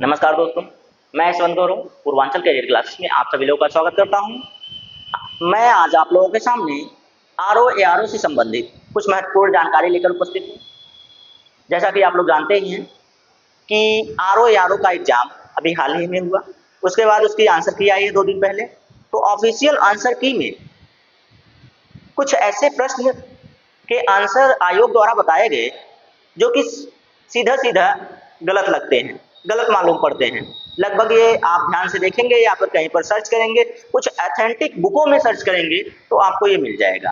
नमस्कार दोस्तों, मैं यशवंत गौरव पूर्वांचल कैरियर क्लासेस में आप सभी लोगों का स्वागत करता हूं। मैं आज आप लोगों के सामने आरओ एआरओ से संबंधित कुछ महत्वपूर्ण जानकारी लेकर उपस्थित हूं। जैसा कि आप लोग जानते ही हैं कि आरओ एआरओ का एग्जाम अभी हाल ही में हुआ, उसके बाद उसकी आंसर की आई है 2 दिन पहले। तो ऑफिशियल आंसर की में कुछ ऐसे प्रश्न के आंसर आयोग द्वारा बताए गए जो कि सीधा-सीधा गलत लगते हैं, गलत मालूम पड़ते हैं। लगभग ये आप ध्यान से देखेंगे या फिर कहीं पर सर्च करेंगे, कुछ ऑथेंटिक बुकों में सर्च करेंगे तो आपको ये मिल जाएगा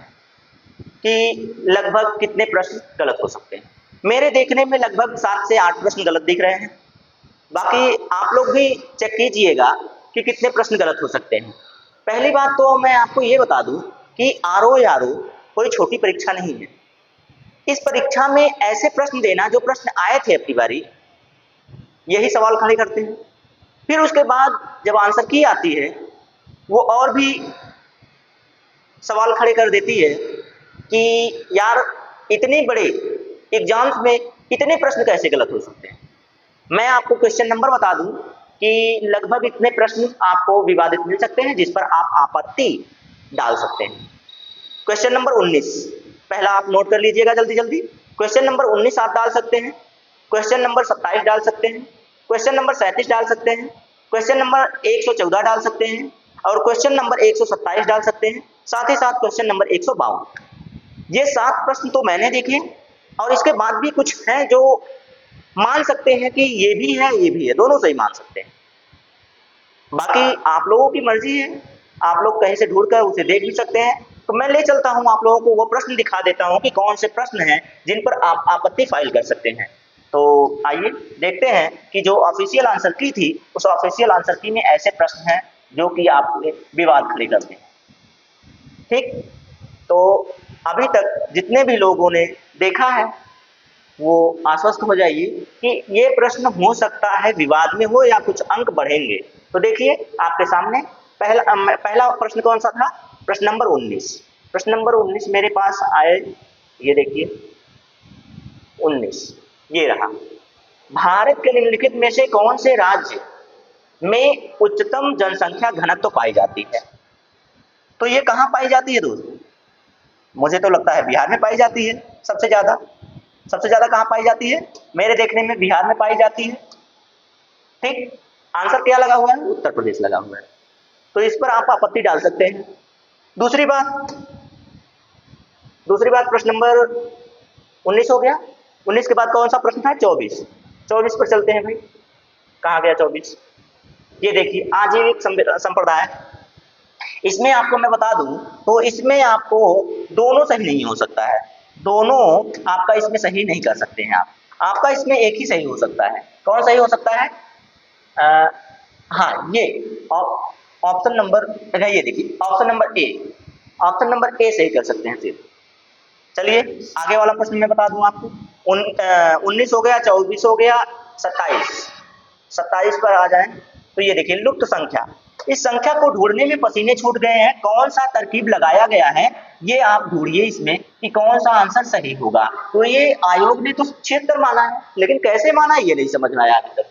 कि लगभग कितने प्रश्न गलत हो सकते हैं। मेरे देखने में लगभग 7 से 8 प्रश्न गलत दिख रहे हैं। बाकी आप लोग भी चेक कीजिएगा कि कितने प्रश्न गलत हो सकते हैं। पहली बात तो मैं आपको ये बता दूं कि आरओ एआरओ कोई छोटी परीक्षा नहीं है। इस परीक्षा में ऐसे प्रश्न देना जो प्रश्न आए थे अपनी बारी, यही सवाल खड़े करते हैं। फिर उसके बाद जब आंसर की आती है, वो और भी सवाल खड़े कर देती है कि यार इतने बड़े एग्जाम्स में इतने प्रश्न कैसे गलत हो सकते हैं। मैं आपको क्वेश्चन नंबर बता दूं कि लगभग इतने प्रश्न आपको विवादित मिल सकते हैं जिस पर आप आपत्ति डाल सकते हैं। क्वेश्चन नंबर 19 पहला आप नोट कर लीजिएगा जल्दी जल्दी। क्वेश्चन नंबर 19 आप डाल सकते हैं, क्वेश्चन नंबर 27 डाल सकते हैं, क्वेश्चन नंबर 37 डाल सकते हैं, क्वेश्चन नंबर 114 डाल सकते हैं और क्वेश्चन नंबर 127 डाल सकते हैं, साथ ही साथ क्वेश्चन नंबर 152। ये 7 प्रश्न तो मैंने देखे और इसके बाद भी कुछ हैं जो मान सकते हैं कि ये भी है ये भी है, दोनों सही मान सकते हैं। बाकी आप लोगों की मर्जी है, आप लोग कहीं से ढूंढकर उसे देख भी सकते हैं। तो मैं ले चलता हूं आप लोगों को वो प्रश्न दिखा देता हूं कि कौन से प्रश्न हैं जिन पर आप आपत्ति फाइल कर सकते हैं। तो आइए देखते हैं कि जो ऑफिशियल आंसर की थी उस ऑफिशियल आंसर की में ऐसे प्रश्न हैं जो कि आपके विवाद खड़े करते हैं। ठीक, तो अभी तक जितने भी लोगों ने देखा है वो आश्वस्त हो जाइए कि ये प्रश्न हो सकता है विवाद में हो या कुछ अंक बढ़ेंगे। तो देखिए आपके सामने पहला प्रश्न कौन सा था? प्रश्न नंबर 19। प्रश्न नंबर 19 मेरे पास आए, ये देखिए 19 ये रहा। भारत के निम्नलिखित में से कौन से राज्य में उच्चतम जनसंख्या घनत्व तो पाई जाती है? तो ये कहां पाई जाती है दोस्तों? मुझे तो लगता है बिहार में पाई जाती है सबसे ज्यादा। सबसे ज्यादा कहां पाई जाती है? मेरे देखने में बिहार में पाई जाती है। ठीक, आंसर क्या लगा हुआ है? उत्तर प्रदेश लगा हुआ है। तो इस पर आप आपत्ति डाल सकते हैं। दूसरी बात प्रश्न नंबर 19 हो गया। 19 के बाद कौन सा प्रश्न था? 24। 24 पर चलते हैं भाई। कहां गया 24? ये देखिए आजीविक संप्रदाय। इसमें आपको मैं बता दूं तो इसमें आपको दोनों सही नहीं हो सकता है। दोनों आपका इसमें सही नहीं कर सकते हैं आप। आपका इसमें एक ही सही हो सकता है। कौन सही हो सकता है? हाँ, ये ऑप्शन नंबर, ये देखिए option number A. Option number A सही कर सकते हैं सिर्फ। चलिए आगे वाला प्रश्न मैं बता दूं आपको। 19 हो गया, 24 हो गया, 27। 27 पर आ जाएं तो ये देखिए लुप्त संख्या। इस संख्या को ढूंढने में पसीने छूट गए हैं। कौन सा तरकीब लगाया गया है ये आप ढूंढिए इसमें कि कौन सा आंसर सही होगा। तो ये आयोग ने तो 76 माना है, लेकिन कैसे माना ये नहीं समझ में आया अभी तक।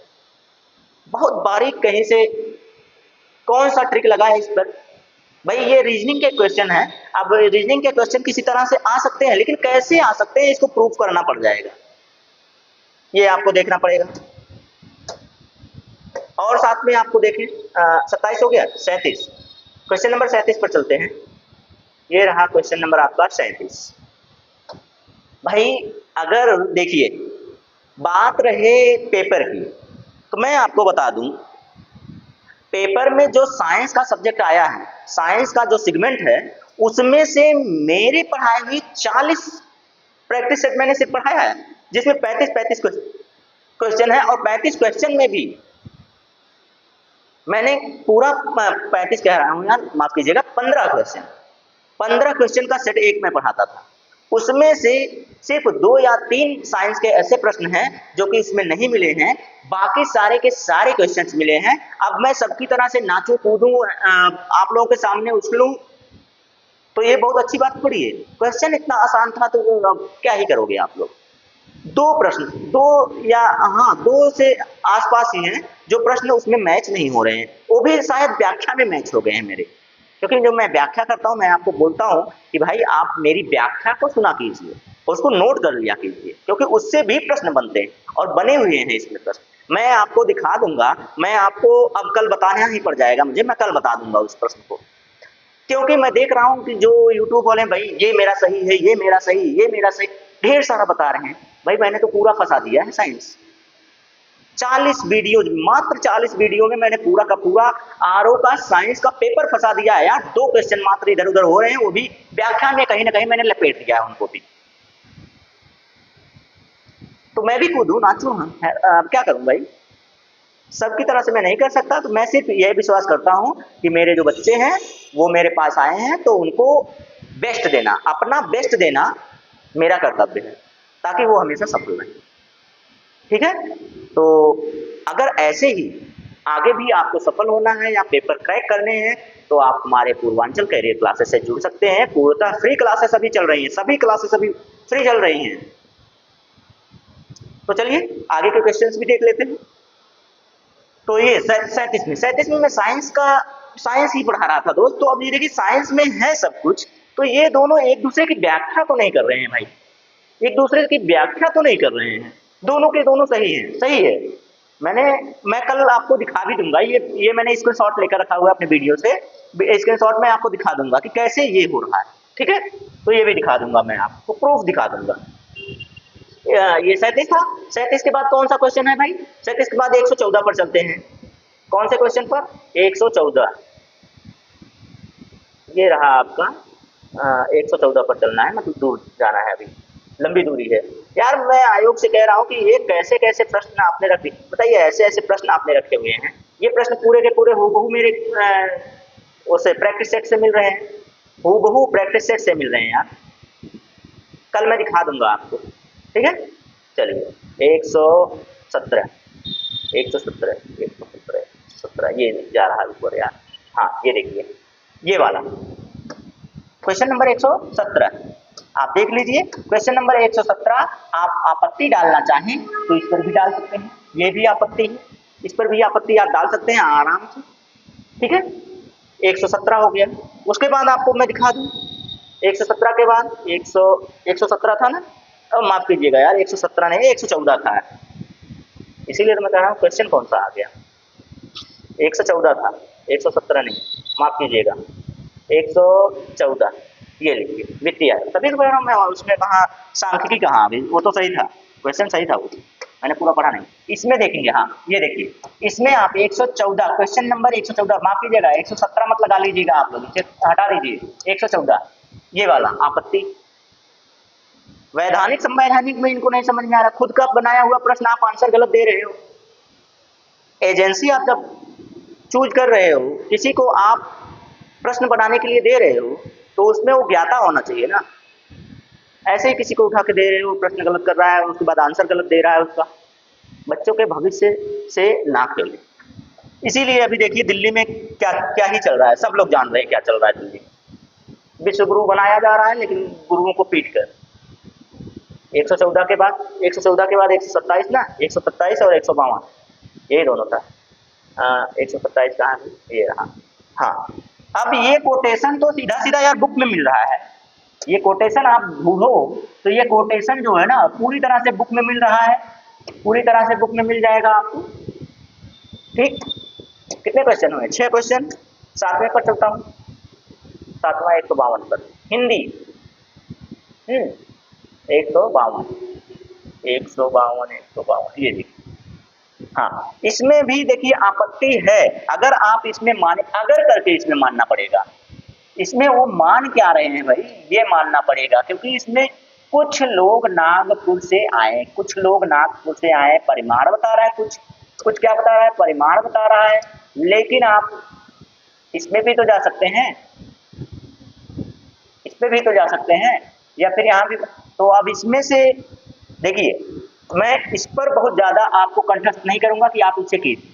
बहुत बारीक कहीं से कौन सा ट्रिक लगा है इस पर। भाई ये रीजनिंग के क्वेश्चन है। अब रीजनिंग के क्वेश्चन किसी तरह से आ सकते हैं, लेकिन कैसे आ सकते हैं इसको प्रूफ करना पड़ जाएगा, ये आपको देखना पड़ेगा। और साथ में आपको देखें 27 हो गया, 37। क्वेश्चन नंबर 37 पर चलते हैं। ये रहा क्वेश्चन नंबर आपका 37। भाई अगर देखिए बात रहे पेपर की तो मैं आपको बता दूं पेपर में जो साइंस का सब्जेक्ट आया है, साइंस का जो सेगमेंट है, उसमें से मेरी पढ़ाई हुई 40 प्रैक्टिस सेट मैंने सिर्फ पढ़ाया है, जिसमें 35 क्वेश्चन है और 35 क्वेश्चन में भी मैंने पूरा 35 कह रहा हूं यार, माफ कीजिएगा, 15 क्वेश्चन का सेट एक में पढ़ाता था। उसमें से सिर्फ 2 या 3 साइंस के ऐसे प्रश्न हैं जो कि इसमें नहीं मिले हैं, बाकी सारे के सारे क्वेश्चंस मिले हैं। अब मैं सबकी तरह से नाचूं कूदूं आप लोगों के सामने उछलूं तो ये बहुत अच्छी बात थोड़ी है। क्वेश्चन इतना आसान था तो क्या ही करोगे आप लोग। दो प्रश्न, दो या हाँ, दो से आसपास ही हैं जो प्रश्न उसमें मैच नहीं हो रहे हैं, वो भी शायद व्याख्या में मैच हो गए हैं मेरे। क्योंकि जब मैं व्याख्या करता हूँ, मैं आपको बोलता हूँ कि भाई आप मेरी व्याख्या को सुना कीजिए, उसको नोट कर लिया कीजिए, क्योंकि उससे भी प्रश्न बनते हैं और बने हुए हैं इसमें प्रश्न। मैं आपको दिखा दूंगा, मैं आपको अब कल बताना ही पड़ जाएगा मुझे, मैं कल बता दूंगा उस प्रश्न को। क्योंकि मैं देख रहा हूँ कि जो यूट्यूब वाले हैं, भाई ये मेरा सही है, ये मेरा सही, ये मेरा सही, ढेर सारा बता रहे हैं। भाई मैंने तो पूरा फंसा दिया है साइंस। 40 वीडियो, मात्र 40 वीडियो में मैंने पूरा का पूरा आरओ का साइंस का पेपर फंसा दिया है यार। 2 क्वेश्चन मात्र इधर उधर हो रहे हैं, वो भी व्याख्या में कहीं ना कहीं मैंने लपेट दिया है उनको भी। तो मैं भी कूदू नाचू, हाँ अब क्या करूं भाई, सबकी तरह से मैं नहीं कर सकता। तो मैं सिर्फ यह विश्वास करता हूं कि मेरे जो बच्चे हैं वो मेरे पास आए हैं, तो उनको बेस्ट देना, अपना बेस्ट देना मेरा कर्तव्य है, ताकि वो हमेशा सफल रहे। ठीक है, तो अगर ऐसे ही आगे भी आपको सफल होना है या पेपर क्रैक करने हैं, तो आप हमारे पूर्वांचल कैरियर क्लासेस से जुड़ सकते हैं। पूर्णतः फ्री क्लासेस अभी चल रही हैं, सभी क्लासेस अभी फ्री चल रही हैं। तो चलिए आगे के क्वेश्चंस भी देख लेते हैं। तो ये 37 में साइंस का, साइंस ही पढ़ा रहा था दोस्त। तो अब ये देखिए साइंस में है सब कुछ, तो ये दोनों एक दूसरे की व्याख्या तो नहीं कर रहे हैं भाई, एक दूसरे की व्याख्या तो नहीं कर रहे हैं, दोनों के दोनों सही हैं, सही है। मैं कल आपको दिखा भी दूंगा, ये मैंने स्क्रीनशॉट लेकर रखा हुआ है अपने वीडियो से, स्क्रीनशॉट में आपको दिखा दूंगा कि कैसे ये हो रहा है। ठीक है, तो ये भी दिखा दूंगा, मैं आपको प्रूफ दिखा दूंगा। ये 37 था। 37 के बाद कौन सा क्वेश्चन है भाई? 37 के बाद 114 पर चलते हैं। कौन से क्वेश्चन पर? 114। ये रहा आपका 114 पर चलना है, मतलब दूर जाना है, अभी लंबी दूरी है। यार मैं आयोग से कह रहा हूँ कि ये कैसे कैसे प्रश्न आपने रखे, बताइए, ऐसे ऐसे प्रश्न आपने रखे हुए हैं। ये प्रश्न पूरे के पूरे हूबहू मेरे उसे प्रैक्टिस सेट से मिल रहे हैं, हूबहू प्रैक्टिस सेट से मिल रहे हैं यार। कल मैं दिखा दूंगा आपको। ठीक है, चलिए 117 ये जा रहा है ऊपर यार। हाँ ये देखिए, ये वाला क्वेश्चन नंबर 117 आप देख लीजिए। क्वेश्चन नंबर 117, आप आपत्ति डालना चाहें तो इस पर भी डाल सकते हैं, ये भी आपत्ति है, इस पर भी आपत्ति आप डाल सकते हैं आराम से। ठीक है, 117 हो गया। उसके बाद आपको मैं दिखा दूं, 117 के बाद 117 था ना, अब माफ कीजिएगा यार, 117 नहीं 114 था, इसीलिए तो मैं कह रहा हूँ क्वेश्चन कौन सा आ गया। 114 था, 117 नहीं, माफ कीजिएगा, 114। ये लिखिए वित्तीय, तभी तो कह रहा हूँ मैं, उसमें कहाँ सांख्यिकी कहाँ आ गई, वो तो सही था, क्वेश्चन सही था, वो मैंने पूरा पढ़ा नहीं। इसमें देखेंगे, हाँ ये देखिए, इसमें आप 114 क्वेश्चन नंबर 114, माफ कीजिएगा 117 मत लगा लीजिएगा आप लोग, इसे हटा दीजिए, 114 ये वाला आपत्ति। वैधानिक संवैधानिक में इनको नहीं समझ में आ रहा, खुद का बनाया हुआ प्रश्न आप आंसर गलत दे रहे हो। एजेंसी आप जब चूज कर रहे हो, किसी को आप प्रश्न बनाने के लिए दे रहे हो, तो उसमें वो ज्ञाता होना चाहिए ना। ऐसे ही किसी को उठा के दे रहे हो, प्रश्न गलत कर रहा है, उसके बाद आंसर गलत दे रहा है उसका, बच्चों के भविष्य से ना खेले। इसीलिए अभी देखिए दिल्ली में क्या क्या ही चल रहा है, सब लोग जान रहे हैं क्या चल रहा है दिल्ली में। विश्व गुरु बनाया जा रहा है, लेकिन गुरुओं को पीट कर। 114 के बाद 127 ना, 127 और 152 ये दोनों था। 127 कहाँ है? ये रहा। हाँ, अब ये कोटेशन तो सीधा सीधा यार बुक में मिल रहा है, ये कोटेशन आप ढूंढो तो ये कोटेशन जो है ना पूरी तरह से बुक में मिल रहा है, पूरी तरह से बुक में मिल जाएगा आपको। ठीक, कितने क्वेश्चन हुए? 6 क्वेश्चन। 7वें पर चलता हूँ, 7वां 152 पर हिंदी। 152 ये देखिए। हाँ, इसमें भी देखिए आपत्ति है, अगर आप इसमें माने, अगर करके इसमें मानना पड़ेगा। इसमें वो मान क्या रहे हैं भाई, ये मानना पड़ेगा, क्योंकि इसमें कुछ लोग नागपुर से आए, कुछ लोग नागपुर से आए, परिमाण बता रहा है, कुछ क्या बता रहा है, परिमाण बता रहा है। लेकिन आप इसमें भी तो जा सकते हैं, इसमें भी तो जा सकते हैं, या फिर यहाँ भी। तो अब इसमें से देखिए, मैं इस पर बहुत ज्यादा आपको कंठस्थ नहीं करूंगा कि आप इसे कीजिए,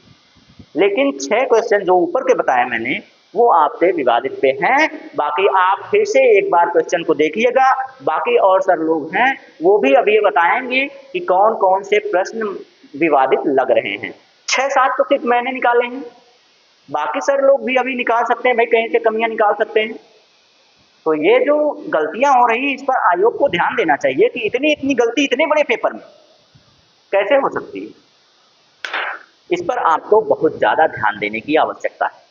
लेकिन 6 क्वेश्चन जो ऊपर के बताए मैंने, वो आपसे विवादित पे हैं। बाकी आप फिर से एक बार क्वेश्चन को देखिएगा, बाकी और सर लोग हैं वो भी अभी बताएंगे कि कौन कौन से प्रश्न विवादित लग रहे हैं। 6-7 तो सिर्फ मैंने निकाले हैं, बाकी सर लोग भी अभी निकाल सकते हैं भाई, कहीं से कमियां निकाल सकते हैं। तो ये जो गलतियां हो रही है इस पर आयोग को ध्यान देना चाहिए कि इतनी इतनी गलती इतने बड़े पेपर में कैसे हो सकती है। इस पर आपको बहुत ज्यादा ध्यान देने की आवश्यकता है।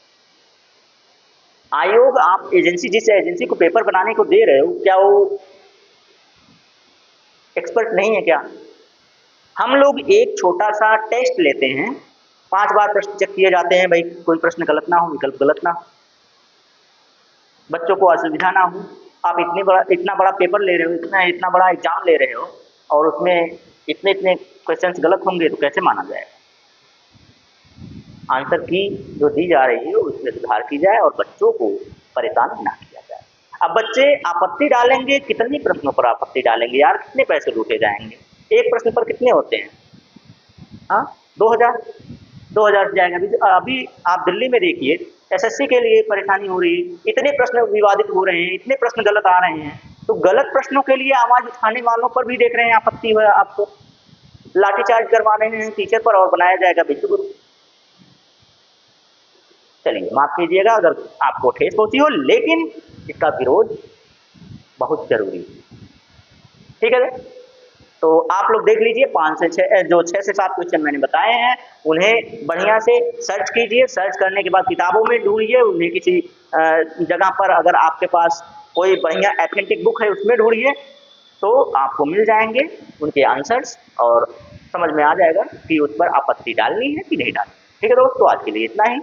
आयोग, आप एजेंसी, जिस एजेंसी को पेपर बनाने को दे रहे हो, क्या वो एक्सपर्ट नहीं है क्या? हम लोग एक छोटा सा टेस्ट लेते हैं, 5 बार प्रश्न चेक किए जाते हैं भाई, कोई प्रश्न गलत ना हो, विकल्प गलत ना हो, बच्चों को असुविधा ना हो। आप इतना बड़ा पेपर ले रहे हो, इतना बड़ा एग्जाम ले रहे हो और उसमें इतने इतने क्वेश्चंस गलत होंगे तो कैसे माना जाएगा? आंसर की जो दी जा रही है उसमें सुधार की जाए और बच्चों को परेशान ना किया जाए। अब बच्चे आपत्ति डालेंगे, कितने प्रश्नों पर आपत्ति डालेंगे यार? कितने पैसे लूटे जाएंगे? एक प्रश्न पर कितने होते हैं? हाँ, 2000 जाएगा। अभी आप दिल्ली में देखिए, एसएससी के लिए परेशानी हो रही है, इतने प्रश्न विवादित हो रहे हैं, इतने प्रश्न गलत आ रहे हैं, तो गलत प्रश्नों के लिए आवाज उठाने वालों पर भी देख रहे हैं आपत्ति है, आपको लाठीचार्ज करवा रहे हैं टीचर पर और बनाया जाएगा विश्व। चलिए माफ कीजिएगा अगर आपको ठेस पहुंची हो, लेकिन इसका विरोध बहुत जरूरी है। ठीक है, तो आप लोग देख लीजिए 5 से 6 जो 6 से 7 क्वेश्चन मैंने बताए हैं उन्हें बढ़िया से सर्च कीजिए। सर्च करने के बाद किताबों में ढूंढिए, उन्हें किसी जगह पर, अगर आपके पास कोई बढ़िया एथेंटिक बुक है उसमें ढूंढिए, तो आपको मिल जाएंगे उनके आंसर्स और समझ में आ जाएगा कि उस पर आपत्ति डालनी है कि नहीं डालनी। ठीक है दोस्तों, आज के लिए इतना ही।